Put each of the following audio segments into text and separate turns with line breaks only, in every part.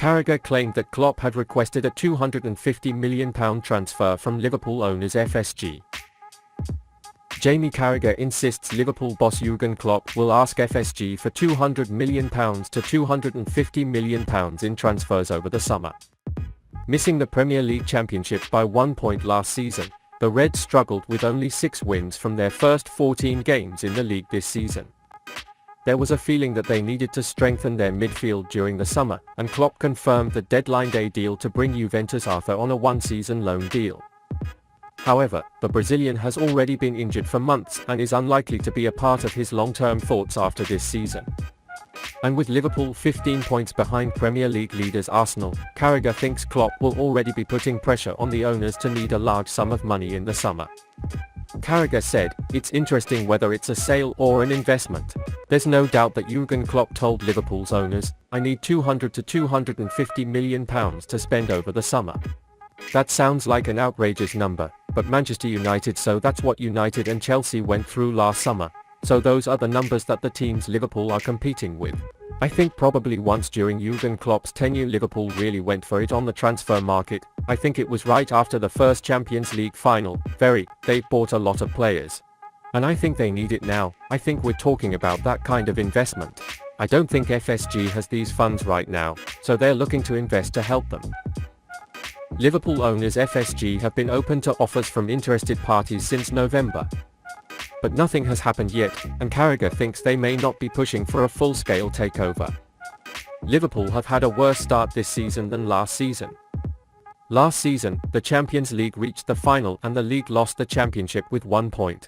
Carragher claimed that Klopp had requested a £250 million transfer from Liverpool owners FSG. Jamie Carragher insists Liverpool boss Jürgen Klopp will ask FSG for £200 million to £250 million in transfers over the summer. Missing the Premier League Championship by 1 point last season, the Reds struggled with only 6 wins from their first 14 games in the league this season. There was a feeling that they needed to strengthen their midfield during the summer, and Klopp confirmed the deadline day deal to bring Juventus Arthur on a one-season loan deal. However, the Brazilian has already been injured for months and is unlikely to be a part of his long-term thoughts after this season. And with Liverpool 15 points behind Premier League leaders Arsenal, Carragher thinks Klopp will already be putting pressure on the owners to need a large sum of money in the summer. Carragher said, "It's interesting whether it's a sale or an investment. There's no doubt that Jürgen Klopp told Liverpool's owners, I need £200 to £250 million to spend over the summer. That sounds like an outrageous number, but Manchester United, so that's what United and Chelsea went through last summer. So those are the numbers that the teams Liverpool are competing with. I think probably once during Jürgen Klopp's tenure Liverpool really went for it on the transfer market. I think it was right after the first Champions League final. They bought a lot of players. And I think they need it now. I think we're talking about that kind of investment. I don't think FSG has these funds right now, so they're looking to invest to help them." Liverpool owners FSG have been open to offers from interested parties since November. But nothing has happened yet, and Carragher thinks they may not be pushing for a full-scale takeover. Liverpool have had a worse start this season than last season. Last season, the Champions League reached the final and the league lost the championship with 1 point.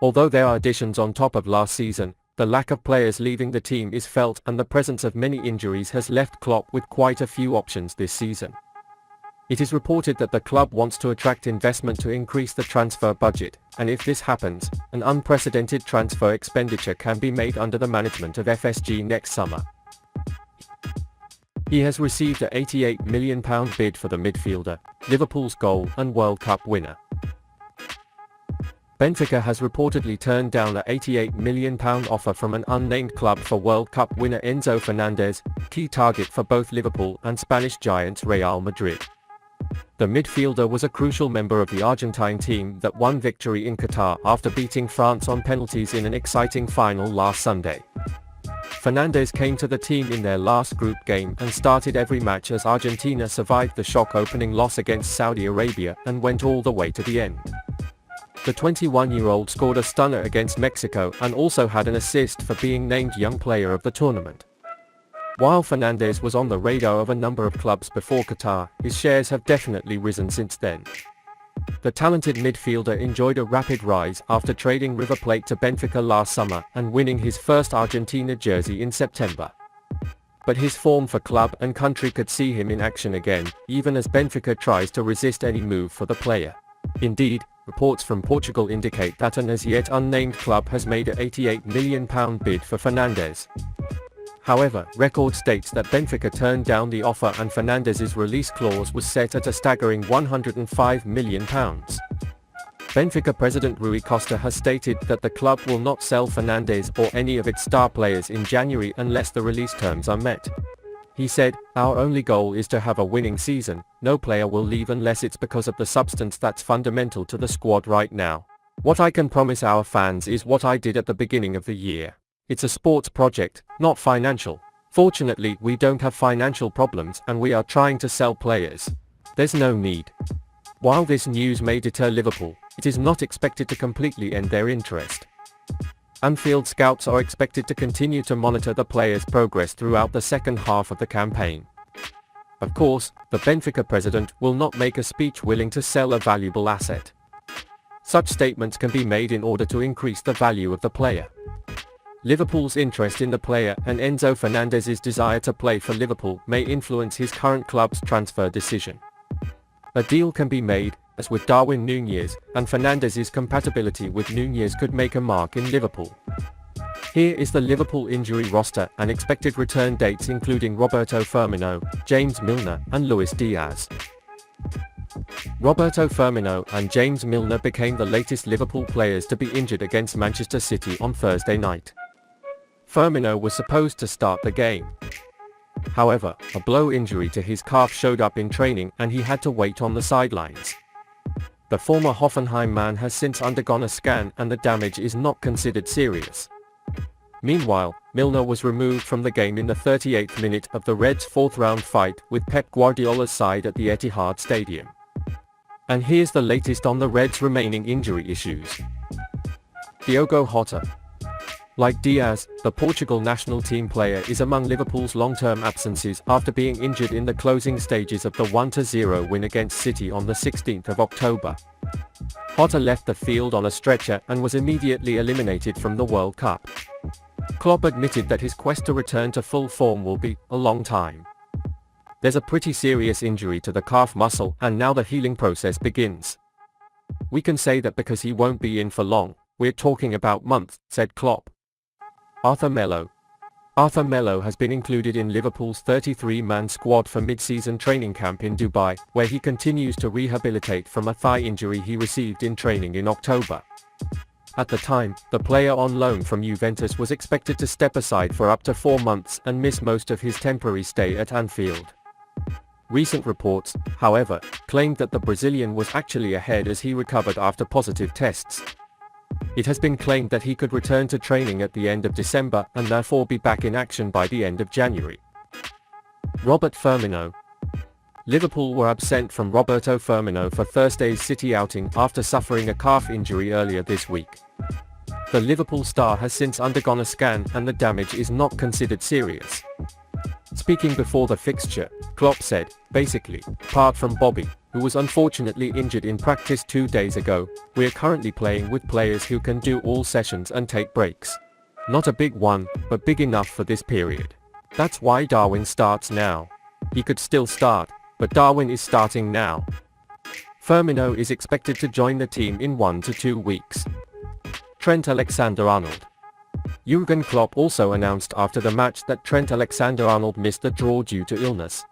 Although there are additions on top of last season, the lack of players leaving the team is felt, and the presence of many injuries has left Klopp with quite a few options this season. It is reported that the club wants to attract investment to increase the transfer budget, and if this happens, an unprecedented transfer expenditure can be made under the management of FSG next summer. He has received a £88 million bid for the midfielder, Liverpool's goal and World Cup winner. Benfica has reportedly turned down a £88 million offer from an unnamed club for World Cup winner Enzo Fernandez, key target for both Liverpool and Spanish giants Real Madrid. The midfielder was a crucial member of the Argentine team that won victory in Qatar after beating France on penalties in an exciting final last Sunday. Fernandez came to the team in their last group game and started every match as Argentina survived the shock opening loss against Saudi Arabia and went all the way to the end. The 21-year-old scored a stunner against Mexico and also had an assist for being named Young Player of the tournament. While Fernandez was on the radar of a number of clubs before Qatar, his shares have definitely risen since then. The talented midfielder enjoyed a rapid rise after trading River Plate to Benfica last summer and winning his first Argentina jersey in September. But his form for club and country could see him in action again, even as Benfica tries to resist any move for the player. Indeed, reports from Portugal indicate that an as yet unnamed club has made a £88 million bid for Fernandez. However, record states that Benfica turned down the offer and Fernandez's release clause was set at a staggering £105 million. Benfica president Rui Costa has stated that the club will not sell Fernandez or any of its star players in January unless the release terms are met. He said, "Our only goal is to have a winning season. No player will leave unless it's because of the substance that's fundamental to the squad right now. What I can promise our fans is what I did at the beginning of the year. It's a sports project, not financial. Fortunately, we don't have financial problems and we are trying to sell players. There's no need." While this news may deter Liverpool, it is not expected to completely end their interest. Anfield scouts are expected to continue to monitor the players' progress throughout the second half of the campaign. Of course, the Benfica president will not make a speech willing to sell a valuable asset. Such statements can be made in order to increase the value of the player. Liverpool's interest in the player and Enzo Fernandez's desire to play for Liverpool may influence his current club's transfer decision. A deal can be made, as with Darwin Nunez, and Fernandez's compatibility with Nunez could make a mark in Liverpool. Here is the Liverpool injury roster and expected return dates, including Roberto Firmino, James Milner and Luis Diaz. Roberto Firmino and James Milner became the latest Liverpool players to be injured against Manchester City on Thursday night. Firmino was supposed to start the game. However, a blow injury to his calf showed up in training and he had to wait on the sidelines. The former Hoffenheim man has since undergone a scan and the damage is not considered serious. Meanwhile, Milner was removed from the game in the 38th minute of the Reds' fourth-round fight with Pep Guardiola's side at the Etihad Stadium. And here's the latest on the Reds' remaining injury issues. Diogo Jota. Like Diaz, the Portugal national team player is among Liverpool's long-term absences after being injured in the closing stages of the 1-0 win against City on the 16th of October. Jota left the field on a stretcher and was immediately eliminated from the World Cup. Klopp admitted that his quest to return to full form will be a long time. There's a pretty serious injury to the calf muscle and now the healing process begins. We can say that because he won't be in for long, we're talking about months, said Klopp. Arthur Melo. Arthur Melo has been included in Liverpool's 33-man squad for mid-season training camp in Dubai, where he continues to rehabilitate from a thigh injury he received in training in October. At the time, the player on loan from Juventus was expected to step aside for up to 4 months and miss most of his temporary stay at Anfield. Recent reports, however, claimed that the Brazilian was actually ahead as he recovered after positive tests. It has been claimed that he could return to training at the end of December and therefore be back in action by the end of January. Robert Firmino. Liverpool were absent from Roberto Firmino for Thursday's City outing after suffering a calf injury earlier this week. The Liverpool star has since undergone a scan and the damage is not considered serious. Speaking before the fixture, Klopp said, basically, apart from Bobby, who was unfortunately injured in practice 2 days ago, we're currently playing with players who can do all sessions and take breaks. Not a big one, but big enough for this period. That's why Darwin starts now. He could still start, but Darwin is starting now. Firmino is expected to join the team in 1 to 2 weeks. Trent Alexander-Arnold. Jürgen Klopp also announced after the match that Trent Alexander-Arnold missed the draw due to illness.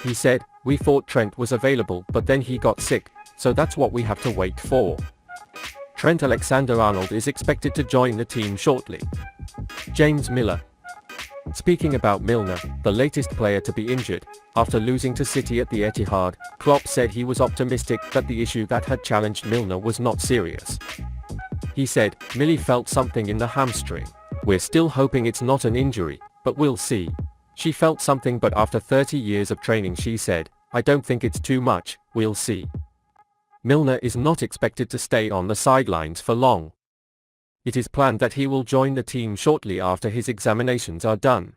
He said, "We thought Trent was available but then he got sick, so that's what we have to wait for." Trent Alexander-Arnold is expected to join the team shortly. James Milner. Speaking about Milner, the latest player to be injured, after losing to City at the Etihad, Klopp said he was optimistic that the issue that had challenged Milner was not serious. He said, "Millie felt something in the hamstring. We're still hoping it's not an injury, but we'll see. She felt something but after 30 years of training she said, I don't think it's too much, we'll see." Milner is not expected to stay on the sidelines for long. It is planned that he will join the team shortly after his examinations are done.